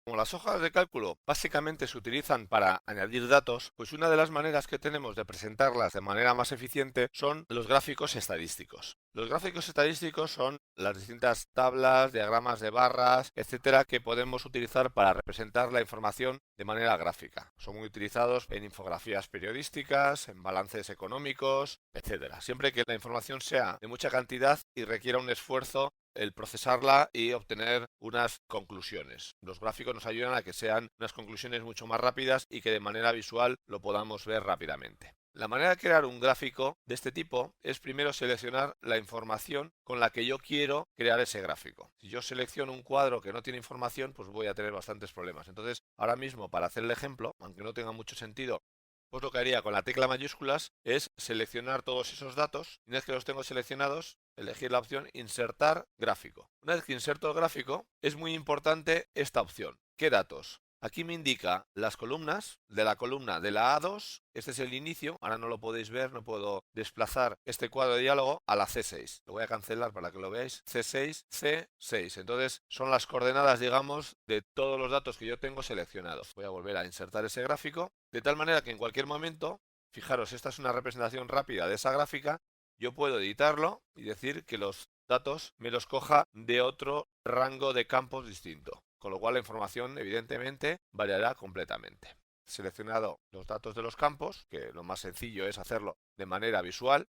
Como las hojas de cálculo básicamente se utilizan para añadir datos, pues una de las maneras que tenemos de presentarlas de manera más eficiente son los gráficos estadísticos. Los gráficos estadísticos son las distintas tablas, diagramas de barras, etcétera, que podemos utilizar para representar la información de manera gráfica. Son muy utilizados en infografías periodísticas, en balances económicos, etcétera. Siempre que la información sea de mucha cantidad y requiera un esfuerzo el procesarla y obtener unas conclusiones. Los gráficos nos ayudan a que sean unas conclusiones mucho más rápidas y que de manera visual lo podamos ver rápidamente. La manera de crear un gráfico de este tipo es primero seleccionar la información con la que yo quiero crear ese gráfico. Si yo selecciono un cuadro que no tiene información, pues voy a tener bastantes problemas. Entonces, ahora mismo, para hacer el ejemplo, aunque no tenga mucho sentido, pues lo que haría con la tecla mayúsculas es seleccionar todos esos datos. Una vez que los tengo seleccionados, elegir la opción insertar gráfico. Una vez que inserto el gráfico, es muy importante esta opción. ¿Qué datos? Aquí me indica las columnas de la columna de la A2, este es el inicio, ahora no lo podéis ver, no puedo desplazar este cuadro de diálogo a la C6. Lo voy a cancelar para que lo veáis, C6, C6. Entonces son las coordenadas, digamos, de todos los datos que yo tengo seleccionados. Voy a volver a insertar ese gráfico, de tal manera que en cualquier momento, fijaros, esta es una representación rápida de esa gráfica, yo puedo editarlo y decir que los datos me los coja de otro rango de campos distinto, con lo cual la información evidentemente variará completamente. Seleccionado los datos de los campos, que lo más sencillo es hacerlo de manera visual,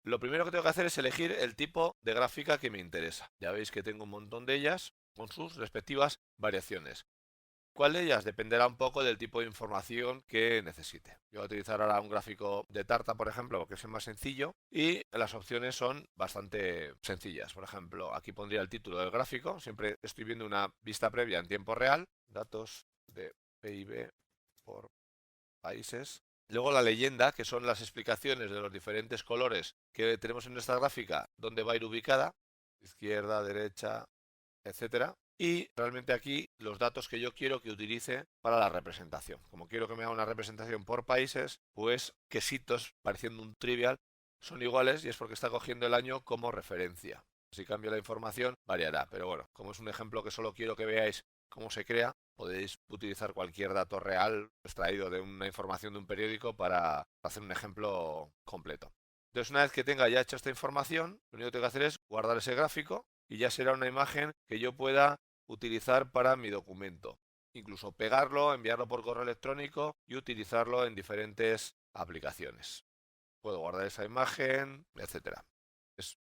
lo primero que tengo que hacer es elegir el tipo de gráfica que me interesa. Ya veis que tengo un montón de ellas con sus respectivas variaciones. ¿Cuál de ellas? Dependerá un poco del tipo de información que necesite. Yo voy a utilizar ahora un gráfico de tarta, por ejemplo, porque es el más sencillo, y las opciones son bastante sencillas. Por ejemplo, aquí pondría el título del gráfico, siempre estoy viendo una vista previa en tiempo real, datos de PIB por países. Luego la leyenda, que son las explicaciones de los diferentes colores que tenemos en nuestra gráfica, dónde va a ir ubicada, izquierda, derecha, etcétera. Y realmente aquí los datos que yo quiero que utilice para la representación. Como quiero que me haga una representación por países, pues quesitos, pareciendo un trivial, son iguales y es porque está cogiendo el año como referencia. Si cambio la información, variará. Pero bueno, como es un ejemplo que solo quiero que veáis cómo se crea, podéis utilizar cualquier dato real extraído de una información de un periódico para hacer un ejemplo completo. Entonces, una vez que tenga ya hecha esta información, lo único que tengo que hacer es guardar ese gráfico y ya será una imagen que yo pueda utilizar para mi documento. Incluso pegarlo, enviarlo por correo electrónico y utilizarlo en diferentes aplicaciones. Puedo guardar esa imagen, etcétera. Es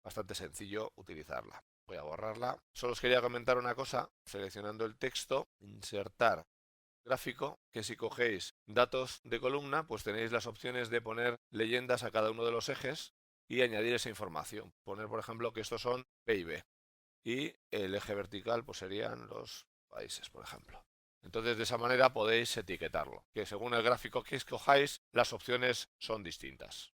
bastante sencillo utilizarla. Voy a borrarla. Solo os quería comentar una cosa. Seleccionando el texto, insertar gráfico, que si cogéis datos de columna, pues tenéis las opciones de poner leyendas a cada uno de los ejes y añadir esa información. Poner, por ejemplo, que estos son PIB y el eje vertical pues serían los países, por ejemplo. Entonces, de esa manera podéis etiquetarlo, que según el gráfico que escojáis, las opciones son distintas.